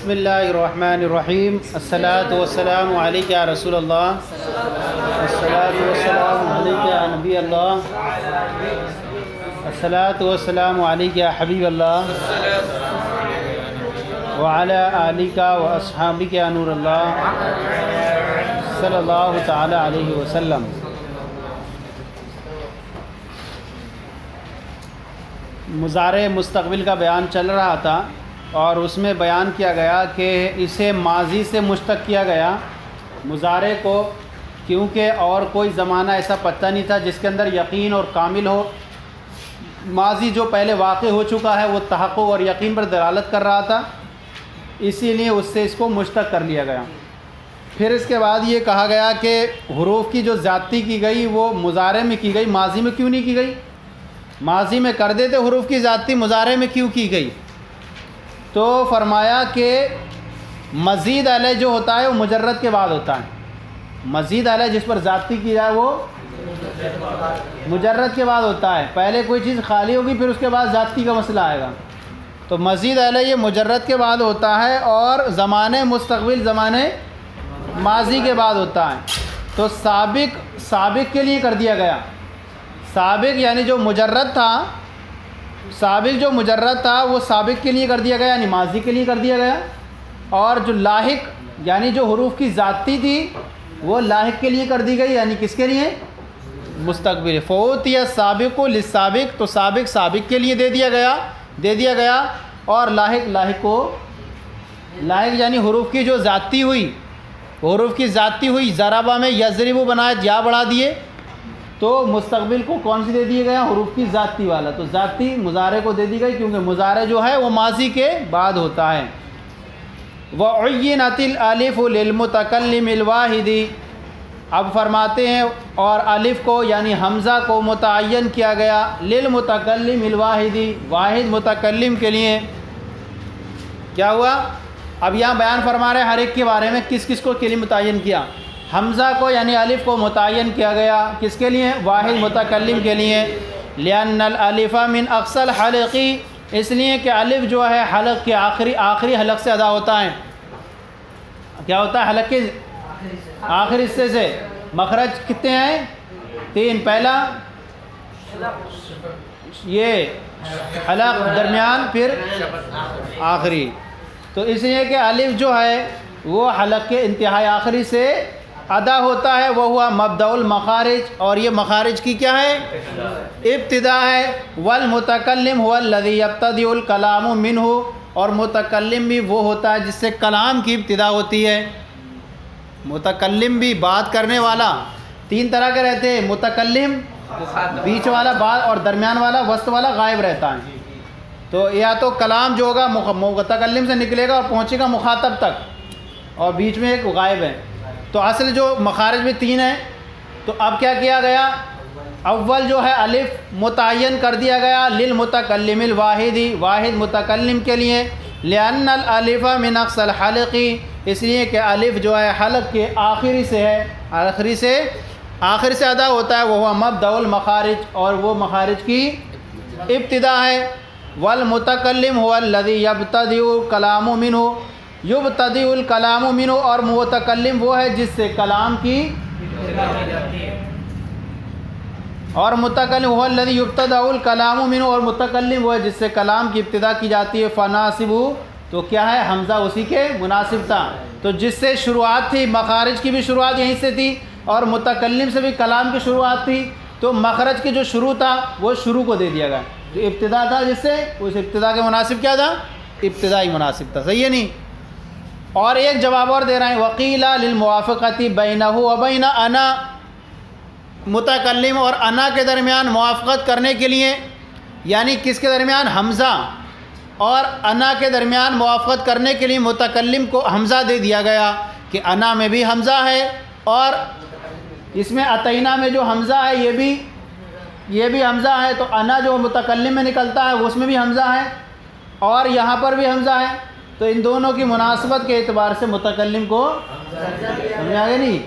بسم اللہ الرحمن الرحیم الصلاۃ والسلام علیک یا رسول اللہ الصلاۃ والسلام علیک یا نبی اللہ الصلاۃ والسلام علیک یا حبیب اللہ وعلی آلک و اصحابک یا نور اللہ صلی اللہ تعالی علیہ وسلم۔ مضارع مستقبل کا بیان چل رہا تھا اور اس میں بیان کیا گیا کہ اسے ماضی سے مشتق کیا گیا مضارع کو، کیونکہ اور کوئی زمانہ ایسا پتہ نہیں تھا جس کے اندر یقین اور کامل ہو۔ ماضی جو پہلے واقع ہو چکا ہے وہ تحقق اور یقین پر دلالت کر رہا تھا، اسی لیے اس سے اس کو مشتق کر لیا گیا۔ پھر اس کے بعد یہ کہا گیا کہ حروف کی جو زیادتی کی گئی وہ مضارع میں کی گئی، ماضی میں کیوں نہیں کی گئی؟ ماضی میں کر دیتے حروف کی زیادتی، مضارع میں کیوں کی گئی؟ تو فرمایا کہ مزید علیہ جو ہوتا ہے وہ مجرد کے بعد ہوتا ہے۔ مزید علیہ جس پر زیادتی کی جائے وہ مجرد کے بعد ہوتا ہے۔ پہلے کوئی چیز خالی ہوگی پھر اس کے بعد زیادتی کا مسئلہ آئے گا، تو مزید علیہ یہ مجرد کے بعد ہوتا ہے اور زمانے مستقبل زمانے ماضی کے بعد ہوتا ہے۔ تو سابق کے لیے کر دیا گیا۔ سابق یعنی جو مجرد تھا، سابق جو مجرد تھا وہ سابق کے لیے کر دیا گیا یعنی ماضی کے لیے کر دیا گیا، اور جو لاحق یعنی جو حروف کی ذاتی تھی وہ لاحق کے لیے کر دی گئی یعنی کس کے لیے؟ مستقبل۔ فوتی السابق للسابق، تو سابق سابق کے لیے دے دیا گیا اور لاحق کو لاحق یعنی حروف کی جو ذاتی ہوئی ضربہ میں یضرب بنائے یا بڑھا دیے، تو مستقبل کو کون سی دے دیا گیا؟ حروف کی ذاتی والا، تو ذاتی مضارع کو دے دی گئی کیونکہ مضارع جو ہے وہ ماضی کے بعد ہوتا ہے۔ وَعُيِّنَتِ الْأَلِفُ لِلْمُتَكَلِّمِ الْوَاحِدِ، اب فرماتے ہیں اور الف کو یعنی حمزہ کو متعین کیا گیا للمتکلم الواحد، واحد متکلم کے لیے۔ کیا ہوا؟ اب یہاں بیان فرما رہے ہر ایک کے بارے میں کس کس کو کے لیے متعین کیا۔ حمزہ کو یعنی الف کو متعین کیا گیا کس کے لیے؟ واحد متکلم کے لیے۔ لأن الالف من اقصى الحلق، اس لیے کہ الف جو ہے حلق کے آخری حلق سے ادا ہوتا ہے۔ کیا ہوتا ہے؟ حلق کے آخری حصے سے۔ مخرج کتنے ہیں؟ 3، پہلا یہ حلق، درمیان، پھر آخری۔ تو اس لیے کہ الف جو ہے وہ حلق کے انتہائی آخری سے ادا ہوتا ہے، وہ ہوا مبدأ المخارج، اور یہ مخارج کی کیا ہے؟ ابتدا ہے۔ والمتکلم هو الذي يبتدئ الكلام منه، اور متکلم بھی وہ ہوتا ہے جس سے کلام کی ابتدا ہوتی ہے۔ متکلم بھی بات کرنے والا 3 طرح کے رہتے ہیں، متکلم بیچ والا بعد اور درمیان والا وسط والا غائب رہتا ہے۔ تو یا تو کلام جو ہوگا متکلم سے نکلے گا اور پہنچے گا مخاطب تک، اور بیچ میں ایک غائب ہے۔ تو اصل جو مخارج میں 3 ہیں، تو اب کیا کیا گیا؟ اول جو ہے الف متعین کر دیا گیا للمتکلم الواحد، واحد متکلم کے لیے۔ لأن الالف من اقصى الحلق، اس لیے کہ الف جو ہے حلق کے آخری سے ہے، آخر سے ادا ہوتا ہے، وہ مبدأ المخارج، اور وہ مخارج کی ابتدا ہے۔ والمتکلم هو الذي يبتدئ الكلام منه، یبتدئ الکلام منہ، اور متکلم وہ ہے جس سے کلام کی اور متکلم هو الذي يبتدأ الکلام منہ، اور متکلم وہ ہے جس سے کلام کی ابتدا کی جاتی ہے۔ فناسب، تو کیا ہے؟ حمزہ اسی کے مناسب تھا، تو جس سے شروعات تھی، مخارج کی بھی شروعات یہیں سے تھی اور متکلم سے بھی کلام کی شروعات تھی، تو مخرج کی جو شروع تھا وہ شروع کو دے دیا گیا، جو ابتدا تھا جس سے اس ابتدا کے مناسب کیا تھا؟ ابتدائی مناسب تھا۔ صحیح ہے نہیں؟ اور ایک جواب اور دے رہے ہیں، وقیل للموافقۃ بینہ وبین انا، متکلم اور انا کے درمیان موافقت کرنے کے لیے، یعنی کس کے درمیان؟ حمزہ اور انا کے درمیان موافقت کرنے کے لیے متکلم کو حمزہ دے دیا گیا کہ انا میں بھی حمزہ ہے، اور اس میں اتینا میں جو حمزہ ہے یہ بھی حمزہ ہے، تو انا جو متکلم میں نکلتا ہے اس میں بھی حمزہ ہے اور یہاں پر بھی حمزہ ہے، تو ان دونوں کی مناسبت کے اعتبار سے متکلم کو سمجھ آ گیا نہیں؟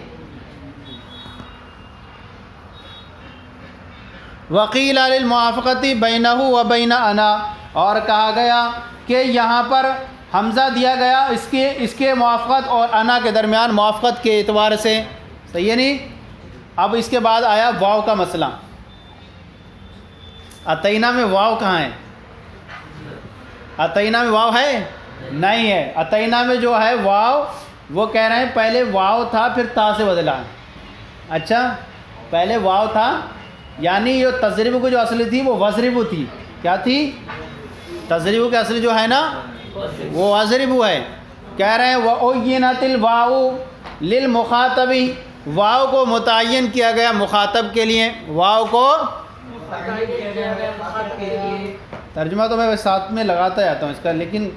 وقیل للموافقۃ بینہ وبین انا، اور کہا گیا کہ یہاں پر حمزہ دیا گیا اس کے موافقت اور انا کے درمیان موافقت کے اعتبار سے، صحیح ہے نہیں؟ اب اس کے بعد آیا واو کا مسئلہ۔ اتینا میں واو کہاں ہے؟ اتینا میں واو ہے؟ نہیں ہے۔ اتینا میں جو ہے واو، وہ کہہ رہے ہیں پہلے واو تھا پھر تا سے بدلا۔ اچھا، پہلے واو تھا، یعنی یہ تضریب کو جو اصلی تھی وہ وضرب تھی۔ کیا تھی؟ تضریب کے اصلی جو ہے نا وہ وضرب ہے۔ کہہ رہے ہیں وَأُعْيِنَتِ الْوَاوُ لِلْمُخَاطَبِ، واو کو متعین کیا گیا مخاطب کے لیے، واو کو ترجمہ تو میں ساتھ میں لگاتا جاتا ہوں اس کا، لیکن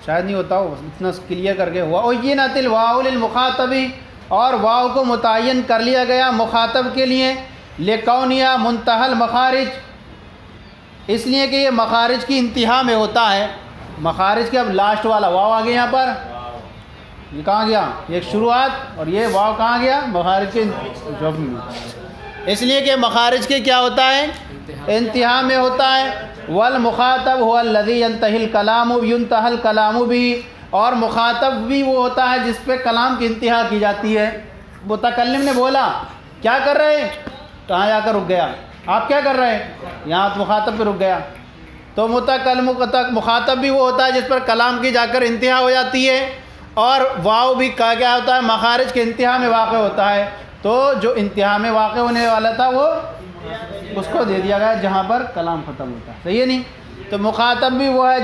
شاید نہیں ہوتا ہو، اتنا کلیئر کر کے وَأُعْيِنَتِ الْوَاوُ لِلْمُخَاطَبِ، اور واو کو متعین کر لیا گیا مخاطب کے لیے، لِكَوْنِهَا مُنْتَهَى الْمَخَارِجِ، اس لیے کہ یہ مخارج کی انتہا میں ہوتا ہے۔ مخارج کے اب لاسٹ والا واو آ گیا یہاں پر، یہ کہاں گیا؟ ایک شروعات، اور یہ واو کہاں گیا؟ مخارج کے جب میں، اس لیے کہ مخارج کے کیا ہوتا ہے؟ انتہا میں ہوتا ہے۔ والمخاطب هو الذي ينتهي الكلام به، اور مخاطب بھی وہ ہوتا ہے جس پہ کلام کی انتہا کی جاتی ہے۔ متکلم نے بولا کیا کر رہے ہیں، کہاں جا کر رک گیا؟ آپ کیا کر رہے ہیں؟ یہاں مخاطب پہ رک گیا۔ تو مخاطب بھی وہ ہوتا ہے جس پر کلام کی جا کر انتہا ہو جاتی ہے، اور واو بھی کیا ہوتا ہے؟ مخارج کے انتہا میں واقع ہوتا ہے۔ تو جو انتہا میں واقع ہونے والا تھا وہ اس کو دے دیا گیا جہاں پر کلام ختم ہوتا ہے، صحیح ہے نہیں؟ تو مخاطب بھی وہ ہے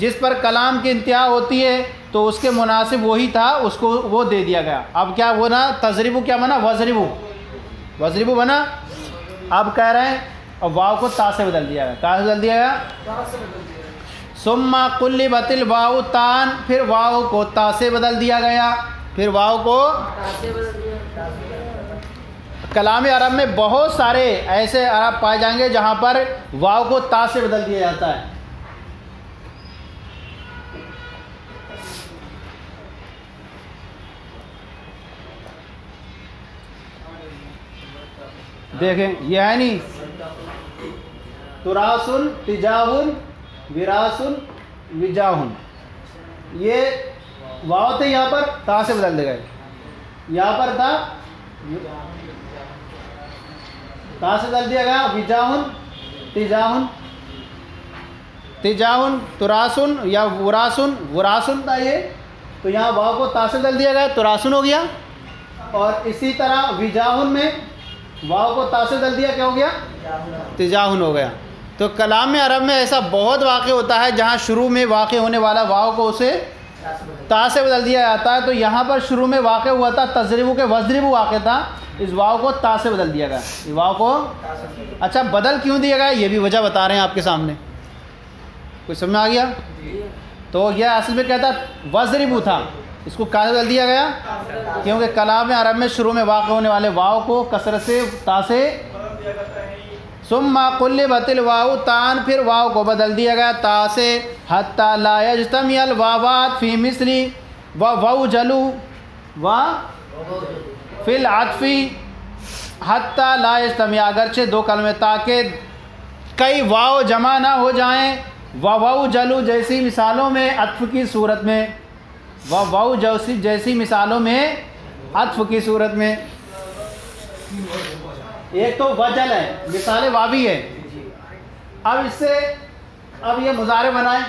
جس پر کلام کی انتہا ہوتی ہے، تو اس کے مناسب وہی تھا، اس کو وہ دے دیا گیا۔ اب کیا بنا؟ تضریب کیا بنا؟ وضرب بنا۔ اب کہہ رہے ہیں اب واو کو تا سے بدل دیا گیا۔ کہاں سے بدل دیا گیا؟ ثم قلبت الواو تان، پھر واو کو تا سے بدل دیا گیا۔ پھر واو کو کلام عرب میں بہت سارے ایسے عرب پائے جائیں گے جہاں پر واو کو تا سے بدل دیا جاتا ہے۔ دیکھیں یہ ہے نہیں، تراسن تجاہن وراسن وجاہن، یہ واو تھے یہاں پر تا سے بدل دے گئے۔ یہاں پر تھا تا سے بدل دیا گیا، وجاہن تجاہن تراسن یا وراسن تھا یہ، تو یہاں واو کو تا سے بدل دیا گیا، تراسن ہو گیا۔ اور اسی طرح وجاہن میں واو کو تا سے بدل دیا، کیا ہو گیا؟ تجاہن ہو گیا۔ تو کلام عرب میں ایسا بہت واقع ہوتا ہے جہاں شروع میں واقع ہونے والا واو کو اسے تا سے بدل دیا جاتا ہے۔ تو یہاں پر شروع میں واقع ہوا تھا تضریب کے وضرب واقع تھا، اس واو کو تا سے بدل دیا گیا۔ اس واو کو اچھا بدل کیوں دیا گیا یہ بھی وجہ بتا رہے ہیں آپ کے سامنے، کچھ سمجھ میں آ گیا؟ تو یہ اصل میں کہتا وضرب تھا، اس کو کہاں سے بدل دیا گیا؟ کیونکہ کلام عرب میں شروع میں واقع ہونے والے واو کو کثرت سے تا سے، ثم قلبت الواو تان، پھر واو کو بدل دیا گیا تا سے، حتی لا یجتمع الواوات فی مثلی ووجلو و فی العطف، حتی لا یجتمع، اگرچہ دو کلمے تاکہ کئی واو جمع نہ ہو جائیں، ووجلو جیسی مثالوں میں عطف کی صورت میں، واو جیسی مثالوں میں عطف کی صورت میں۔ ایک تو وجل ہے، مثال واوی ہے۔ اب اس سے اب یہ مضارع بنائیں،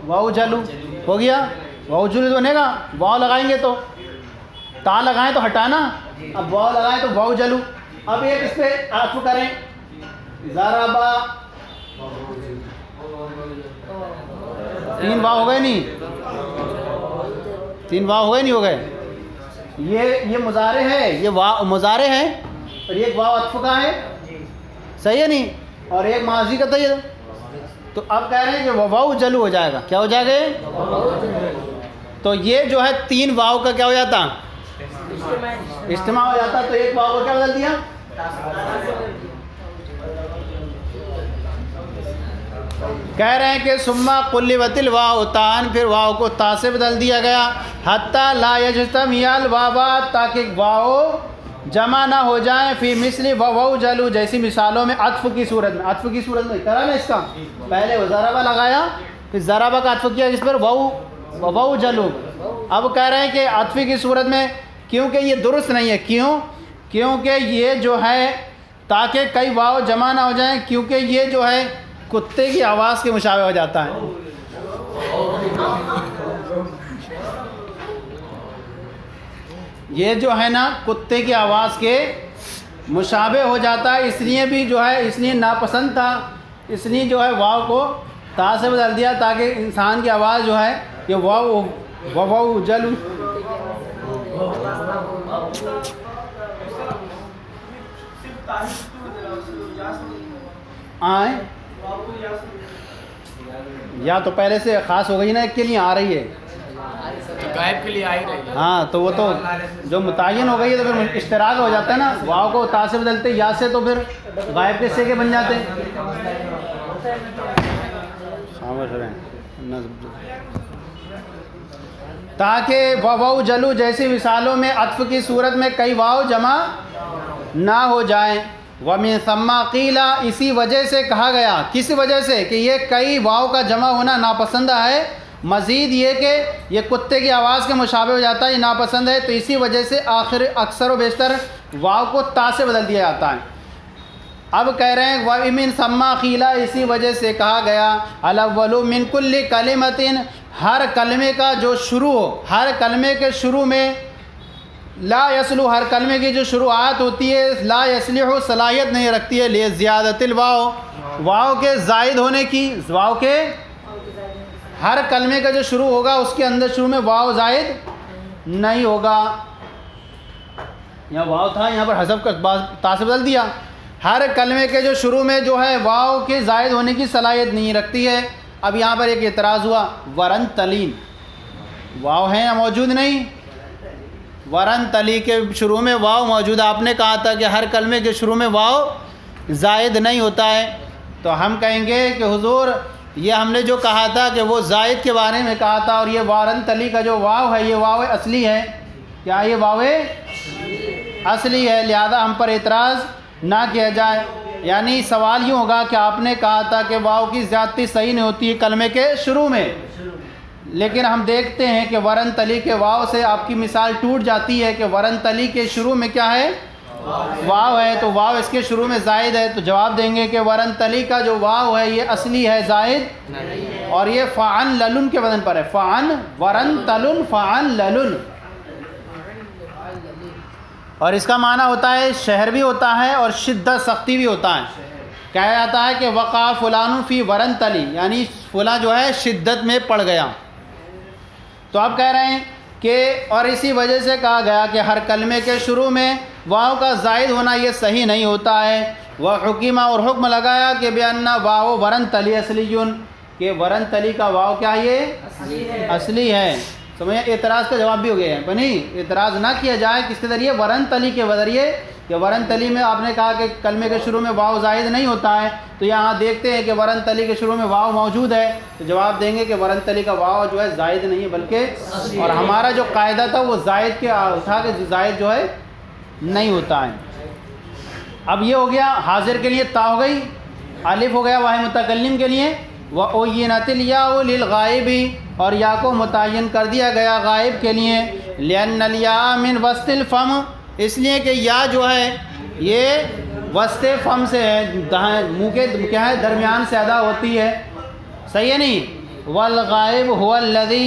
واو جلو ہو گیا، واو جلو بنے گا، واو لگائیں گے تو تا لگائیں تو ہٹانا، اب واو لگائیں تو واو جلو۔ اب ایک اس پہ عطف کریں، ضربا، تین واو ہو گئے نہیں، تین واو ہو گئے نہیں ہو گئے، یہ مضارع ہے، یہ واو مضارع ہے، اور ایک واو عطف کا ہے، صحیح ہے نہیں، اور ایک ماضی کا تھا یہ۔ تو اب کہہ رہے ہیں کہ واو جلو ہو جائے گا، کیا ہو جائے گا؟ تو یہ جو ہے تین واو کا کیا ہو جاتا؟ اجتماع ہو جاتا، تو ایک واو کو کیا بدل دیا؟ کہہ رہے ہیں کہ ثم قلبت الواو تان، پھر واو کو تا سے بدل دیا گیا، حتی لا یجتمع الواوات، تاکہ واو جمع نہ ہو جائیں فی مثل و جلو جیسی مثالوں میں عطف کی صورت میں. عطف کی صورت میں کرا نا اس کا پہلے وہ ضربہ لگایا پھر ضربہ کا عطف کیا اس پر و جلو. اب کہہ رہے ہیں کہ عطف کی صورت میں کیونکہ یہ درست نہیں ہے. کیونکہ یہ جو ہے تاکہ کئی واو جمع نہ ہو جائیں کیونکہ یہ جو ہے کتے کی آواز کے مشابہ ہو جاتا ہے. یہ جو ہے نا کتے کی آواز کے مشابہ ہو جاتا ہے. اس لیے بھی جو ہے اس لیے ناپسند تھا. اس لیے جو ہے واو کو تا سے بدل دیا تاکہ انسان کی آواز جو ہے یہ واو جلو آئیں. یا تو پہلے سے خاص ہو گئی نا ایک کے لیے آ رہی ہے غائب کے لیے آ ہی رہی ہے. ہاں تو وہ تو جو متعین ہو گئی ہے تو پھر اشتراک ہو جاتا ہے نا. واو کو تا سے بدلتے یا سے تو پھر غائب کے سے کے بن جاتے ہیں. تاکہ واو جلو جیسی مثالوں میں عطف کی صورت میں کئی واو جمع نہ ہو جائیں. وَمِن ثَمَّ قِيلَ اسی وجہ سے کہا گیا. کس وجہ سے کہ یہ کئی واو کا جمع ہونا ناپسند ہے. مزید یہ کہ یہ کتے کی آواز کے مشابہ ہو جاتا ہے یہ ناپسند ہے. تو اسی وجہ سے اکثر و بیشتر واو کو تا سے بدل دیا جاتا ہے. اب کہہ رہے ہیں وَمِن ثَمَّ قِيلَ اسی وجہ سے کہا گیا الْأَوَّلُ مِن كُلِّ كَلِمَةٍ ہر کلمے کا جو شروع ہو ہر کلمے کے شروع میں لا یصلح ہر کلمے کی جو شروعات ہوتی ہے لا یصلح صلاحیت نہیں رکھتی ہے لیے زیادت الواو واو کے زائد ہونے کی. واو کے ہر کلمے کا جو شروع ہوگا اس کے اندر شروع میں واو زائد نہیں ہوگا. یہاں واو تھا یہاں پر حذف کا تا سے بدل دیا. ہر کلمے کے جو شروع میں جو ہے واو کے زائد ہونے کی صلاحیت نہیں رکھتی ہے. اب یہاں پر ایک اعتراض ہوا ورن تلین واو ہے یا موجود نہیں. ورن تلی کے شروع میں واو موجود. آپ نے کہا تھا کہ ہر کلمے کے شروع میں واو زائد نہیں ہوتا ہے. تو ہم کہیں گے کہ حضور یہ ہم نے جو کہا تھا کہ وہ زائد کے بارے میں کہا تھا اور یہ وارن تلی کا جو واو ہے یہ واو اصلی ہے. کیا یہ واو اصلی ہے؟ لہذا ہم پر اعتراض نہ کیا جائے. یعنی سوال یوں ہوگا کہ آپ نے کہا تھا کہ واو کی زیادتی صحیح نہیں ہوتی ہے کلمے کے شروع میں لیکن ہم دیکھتے ہیں کہ ورن تلی کے واو سے آپ کی مثال ٹوٹ جاتی ہے کہ ورن تلی کے شروع میں کیا ہے واو ہے تو واو اس کے شروع میں زائد ہے. تو جواب دیں گے کہ ورن تلی کا جو واو ہے یہ اصلی ہے زائد اور یہ فعن للن کے وزن پر ہے. فعن ورن تلن فعن للن اور اس کا معنی ہوتا ہے شہر بھی ہوتا ہے اور شدت سختی بھی ہوتا ہے. کہا جاتا ہے کہ وقع فلان فی ورن تلی یعنی فلاں جو ہے شدت میں پڑ گیا. تو آپ کہہ رہے ہیں کہ اور اسی وجہ سے کہا گیا کہ ہر کلمے کے شروع میں واو کا زائد ہونا یہ صحیح نہیں ہوتا ہے. وہ حکیمہ اور حکم لگایا کہ بیاننا واو ورن تلی اصلیون کہ ورن تلی کا واو کیا یہ اصلی ہے. سمجھے اعتراض کا جواب بھی ہو گیا ہے. بنی اعتراض نہ کیا جائے کس کے ذریعے ورن تلی کے ذریعے کہ ورن تلی میں آپ نے کہا کہ کلمے کے شروع میں واو زائد نہیں ہوتا ہے تو یہاں دیکھتے ہیں کہ ورن تلی کے شروع میں واو موجود ہے تو جواب دیں گے کہ ورن تلی کا واو جو ہے زائد نہیں ہے بلکہ اور ہمارا جو قاعدہ تھا وہ زائد کے تھا کہ زائد جو ہے نہیں ہوتا ہے. اب یہ ہو گیا حاضر کے لیے تا ہو گئی. الف ہو گیا واحد متکلم کے لیے. وَأُعِّنَتِ الْيَاءُ لِلْغَائِبِ اور یا کو متعین کر دیا گیا غائب کے لیے. لِأَنَّ الْيَاءَ مِنْ وَسْطِ الْفَمِ اس لیے کہ یا جو ہے یہ وسط فم سے ہے منہ کے کیا ہے درمیان سے ادا ہوتی ہے. صحیح ہے نہیں. والغائب هو الذي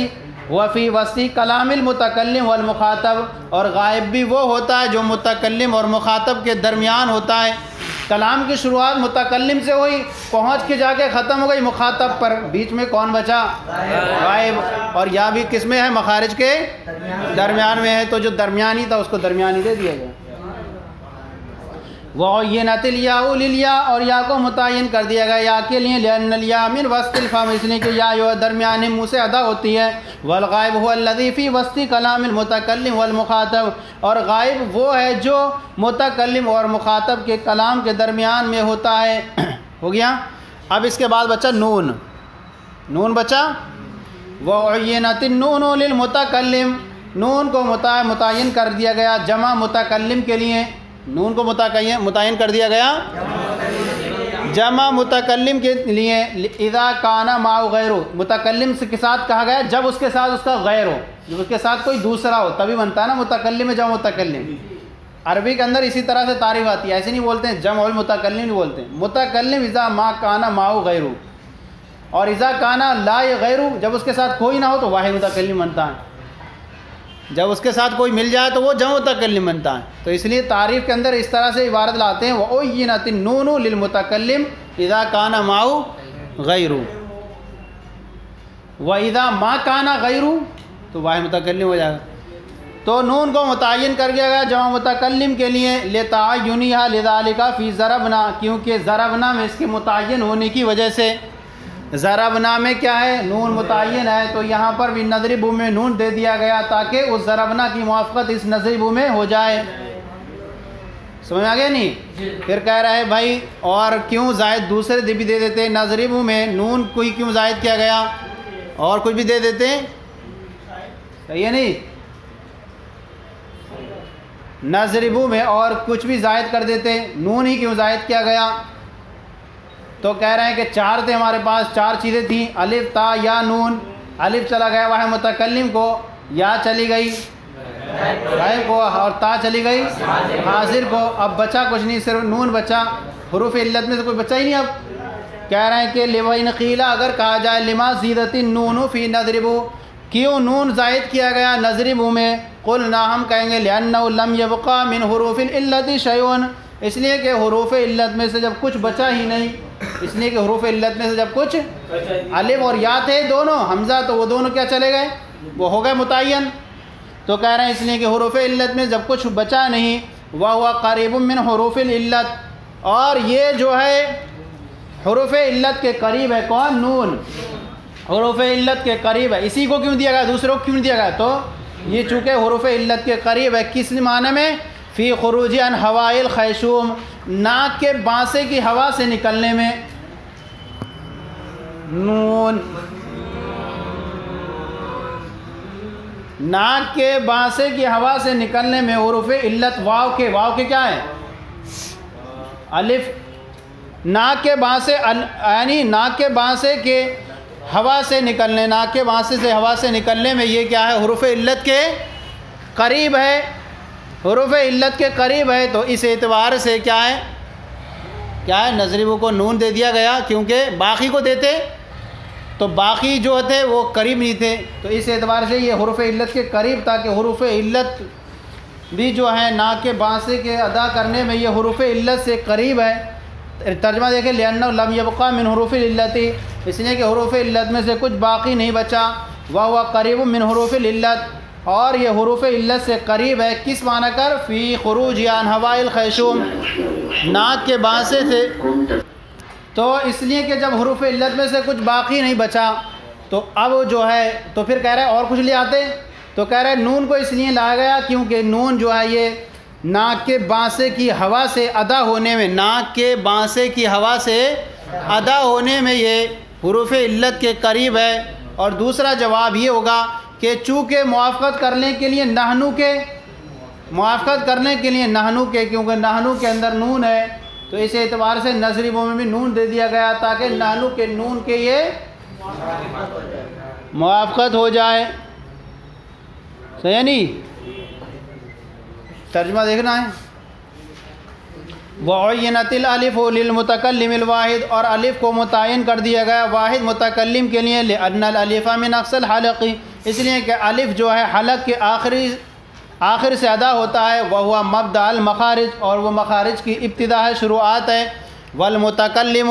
وفی وسط کلام المتکلم والمخاطب اور غائب بھی وہ ہوتا ہے جو متکلم اور مخاطب کے درمیان ہوتا ہے. کلام کی شروعات متکلم سے ہوئی پہنچ کے جا کے ختم ہو گئی مخاطب پر بیچ میں کون بچا غائب. اور یا بھی کس میں ہے مخارج کے درمیان میں ہے تو جو درمیانی تھا اس کو درمیانی دے دیا گیا. وَعُيِّنَتِ الْيَاءُ لِلْيَاءِ اور یا کو متعین کر دیا گیا یا کے لیے لِأَنَّ الْيَاءَ مِنْ وَسْطِ الْفَمِ اس لیے کہ یا جو درمیان منہ سے ادا ہوتی ہے. والغائب هو الذي في وسط کلام المتکلم والمخاطب اور غائب وہ ہے جو متکلم اور مخاطب کے کلام کے درمیان میں ہوتا ہے. ہو گیا. اب اس کے بعد بچا نون بچا. وَعُيِّنَتِ النُّونُ لِلْمُتَكَلِّمِ نون کو متعین کر دیا گیا جمع متکلم کے لیے، نون کو متعین کر دیا گیا جمع متکلم کے لیے، اذا کان معه غیر، متکلم کے ساتھ کہا گیا جب اس کے ساتھ اس کا غیر ہو، جب اس کے ساتھ کوئی دوسرا ہو تبھی بنتا ہے نا متکلم جمع متکلم۔ عربی کے اندر اسی طرح سے تعریف آتی ہے، ایسے نہیں بولتے ہیں جمع المتکلم نہیں بولتے ہیں، متکلم اذا ما کان معه غیر، اور اذا کان لا غیر، جب اس کے ساتھ کوئی نہ ہو تو واحد متکلم بنتا ہے، جب اس کے ساتھ کوئی مل جائے تو وہ جمع متکلم بنتا ہے۔ تو اس لیے تعریف کے اندر اس طرح سے عبارت لاتے ہیں وَأُعْيِنَتِ النُّونُ لِلْمُتَكَلِّمِ اذا کان معه غیر، وَإِذَا مَا کَانَ غَيْرُ تو واحد متکلم ہو جائے گا۔ تو نون کو متعین کر دیا گیا جمع متکلم کے لیے لِتَعَيُّنِهَا لِذَلِكَ فِي ضَرَبْنَا، کیونکہ ضربنا میں اس کے متعین ہونے کی وجہ سے، ضربنا میں کیا ہے نون متعین ہے، تو یہاں پر بھی نضرب میں نون دے دیا گیا تاکہ اس ضربنا کی موافقت اس نضرب میں ہو جائے۔ سمجھ آ گیا نہیں؟ پھر کہہ رہا ہے بھائی اور کیوں زائد دوسرے بھی دے دیتے، نضرب میں نون کوئی کیوں زائد کیا گیا، اور کچھ بھی دے دیتے، صحیح ہے نہیں؟ نضرب میں اور کچھ بھی زائد کر دیتے، نون ہی کیوں زائد کیا گیا؟ تو کہہ رہے ہیں کہ چار تھے ہمارے پاس، چار چیزیں تھیں، الف تا یا نون، الف چلا گیا واحد متکلم کو، یا چلی گئی غائب کو، اور تا چلی گئی حاضر کو، اب بچا کچھ نہیں، صرف نون بچا، حروف علت میں سے کوئی بچا ہی نہیں۔ اب کہہ رہے ہیں کہ لِوَإِنْ قِيلَ، اگر کہا جائے لِمَا زِيدَتِ النُّونُ فِي نَضْرِبُ، کیوں نون زائد کیا گیا نضرب میں، قلنا ہم کہیں گے لِأَنَّهُ لَمْ يَبْقَى مِنْ حُرُوفِ الْعِلَّةِ شَيْءٌ، اس لیے کہ حروف علت میں سے جب کچھ بچا ہی نہیں، اس لیے کہ حروف علت میں سے جب کچھ الف اور یا تھے دونوں حمزہ، تو وہ دونوں کیا چلے گئے، وہ ہو گئے متعین۔ تو کہہ رہے ہیں اس لیے کہ حروف علت میں جب کچھ بچا نہیں، وَهُوَ قَرِيبٌ مِّنْ حُرُوفِ الْعِلَّةِ، اور یہ جو ہے حروف علت کے قریب ہے، کون؟ نون حروف علت کے قریب ہے، اسی کو کیوں دیا گیا، دوسروں کو کیوں نہیں دیا گیا؟ تو یہ چونکہ حروف علت کے قریب ہے، کس معنی میں؟ فی خروج عن ہوائل الخیشوم، ناک کے بانسے کی ہوا سے نکلنے میں، نون ناک کے بانسے کی ہوا سے نکلنے میں حروف علت، واو کے کیا ہے الف، ناک کے بانسے یعنی ناک کے بانسے کے ہوا سے نکلنے، ناک کے بانسے سے ہوا سے نکلنے میں یہ کیا ہے حروف علت کے قریب ہے، حروف علت کے قریب ہے، تو اس اعتبار سے کیا ہے نضرب کو نون دے دیا گیا، کیونکہ باقی کو دیتے تو باقی جو تھے وہ قریب نہیں تھے، تو اس اعتبار سے یہ حروف علت کے قریب، تاکہ حروف علت بھی جو ہے ناک کے بانسے کے ادا کرنے میں یہ حروف علت سے قریب ہے۔ ترجمہ دیکھیں لِأَنَّهُ لَمْ يَبْقَى مِنْ حُرُوفِ الْعِلَّةِ، اس لیے کہ حروف علت میں سے کچھ باقی نہیں بچا، وَهُوَ قَرِيبٌ مِّنْ حُرُوفِ الْعِلَّةِ، اور یہ حروف علت سے قریب ہے، کس معنی کر؟ فی خروج عن ہوائل الخیشوم، ناک کے بانسے سے، تو اس لیے کہ جب حروف علت میں سے کچھ باقی نہیں بچا تو اب جو ہے تو پھر کہہ رہے ہیں اور کچھ لے آتے، تو کہہ رہے ہیں نون کو اس لیے لایا گیا کیونکہ نون جو ہے یہ ناک کے بانسے کی ہوا سے ادا ہونے میں، ناک کے بانسے کی ہوا سے ادا ہونے میں یہ حروف علت کے قریب ہے۔ اور دوسرا جواب یہ ہوگا کہ چونکہ موافقت کرنے کے لیے نحنو کے کیونکہ نحنو کے اندر نون ہے، تو اس اعتبار سے نضرب میں بھی نون دے دیا گیا تاکہ نحنو کے نون کے یہ موافقت ہو جائے، صحیح ہے نہیں؟ ترجمہ دیکھنا ہے، وَعُيِّنَتِ الْأَلِفُ لِلْمُتَكَلِّمِ الْوَاحِدِ، اور الف کو متعین کر دیا گیا واحد متکلم کے لیے، لِأَنَّ الْأَلِفَ مِنْ أَقْصَى الْحَلْقِ، اس لیے کہ الف جو ہے حلق کے آخر سے ادا ہوتا ہے، وَهُوَ مَبْدَأُ الْمَخَارِجِ، اور وہ مخارج کی ابتدا ہے، شروعات ہے، وَالْمُتَكَلِّمُ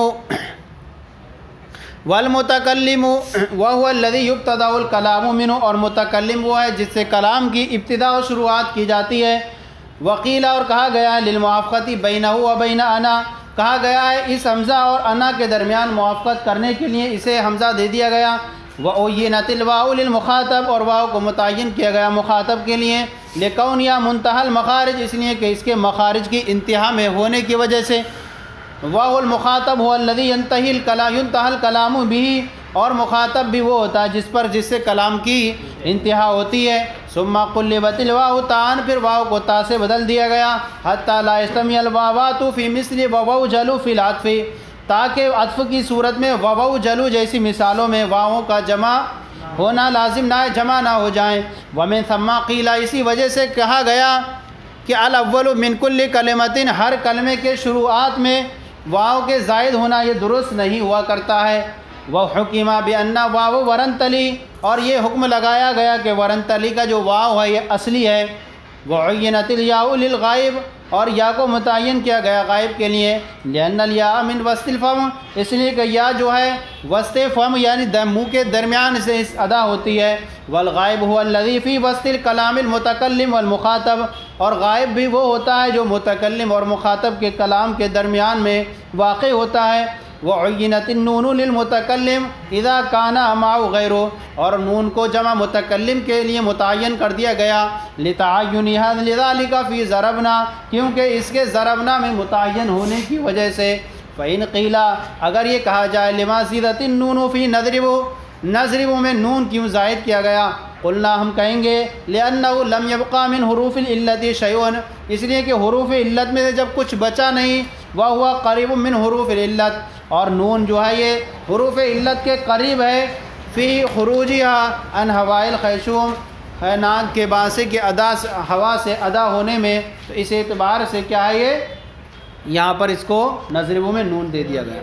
وَهُوَ الَّذِي يُبْتَدَأُ الْكَلَامُ مِنْهُ، اور متکلم وہ ہے جس سے کلام کی ابتدا و شروعات کی جاتی ہے۔ وقیل، اور کہا گیا ہے للموافقتی بینہ و بین انا، کہا گیا ہے اس حمزہ اور انا کے درمیان موافقت کرنے کے لیے اسے حمزہ دے دیا گیا۔ وعینت الواو للمخاطب، اور واو کو متعین کیا گیا مخاطب کے لیے، لکون یا منتہا المخارج، اس لیے کہ اس کے مخارج کی انتہا میں ہونے کی وجہ سے۔ واو المخاطب هو الذي ينتهي الكلام به، اور مخاطب بھی وہ ہوتا ہے جس سے کلام کی انتہا ہوتی ہے۔ ثم قلبت الواو تان، پھر واو کو تا سے بدل دیا گیا، حتی لا یجتمع الواوات فی مثل ووجلوا فی العطف، تاکہ عطف کی صورت میں ووجلوا جیسی مثالوں میں واؤں کا جمع ہونا لازم نہ ہے، جمع نہ ہو جائیں۔ ومن ثم قیل، اسی وجہ سے کہا گیا کہ الاول من کل کلمۃ، ہر کلمے کے شروعات میں واو کے زائد ہونا یہ درست نہیں ہوا کرتا ہے۔ وحکم بأن واو ورنتلی، اور یہ حکم لگایا گیا کہ ورنتلی کا جو واو ہے یہ اصلی ہے۔ وعینت الیاء للغائب، اور یا کو متعین کیا گیا غائب کے لیے، لأن الیاء من وسط الفم، اس لیے کہ یا جو ہے وسط فم یعنی منہ کے درمیان سے ادا ہوتی ہے۔ والغائب هو الذی فی وسط الکلام المتکلم والمخاطب، اور غائب بھی وہ ہوتا ہے جو متکلم اور مخاطب کے کلام کے درمیان میں واقع ہوتا ہے۔ وعینت النون للمتکلم اذا کان معه غیره، اور نون کو جمع متکلم کے لیے متعین کر دیا گیا، لتعینها لذلك فی ضربنا، کیونکہ اس کے ضربنا میں متعین ہونے کی وجہ سے۔ فإن قیل، اگر یہ کہا جائے لما زیدت النون فی نضرب میں نون کیوں زائد کیا گیا، قلنا ہم کہیں گے لأنه لم يبقى من حروف العلت شیء، اس لیے کہ حروف علت میں سے جب کچھ بچا نہیں، وهو قریب من حروف العلت، اور نون جو ہے یہ حروف علت کے قریب ہے، فی خروجها عن هواء الخیشوم، ہے ناک کے بانسے کے ہوا سے ادا ہونے میں، تو اس اعتبار سے کیا ہے یہ یہاں پر اس کو نضرب میں نون دے دیا گیا۔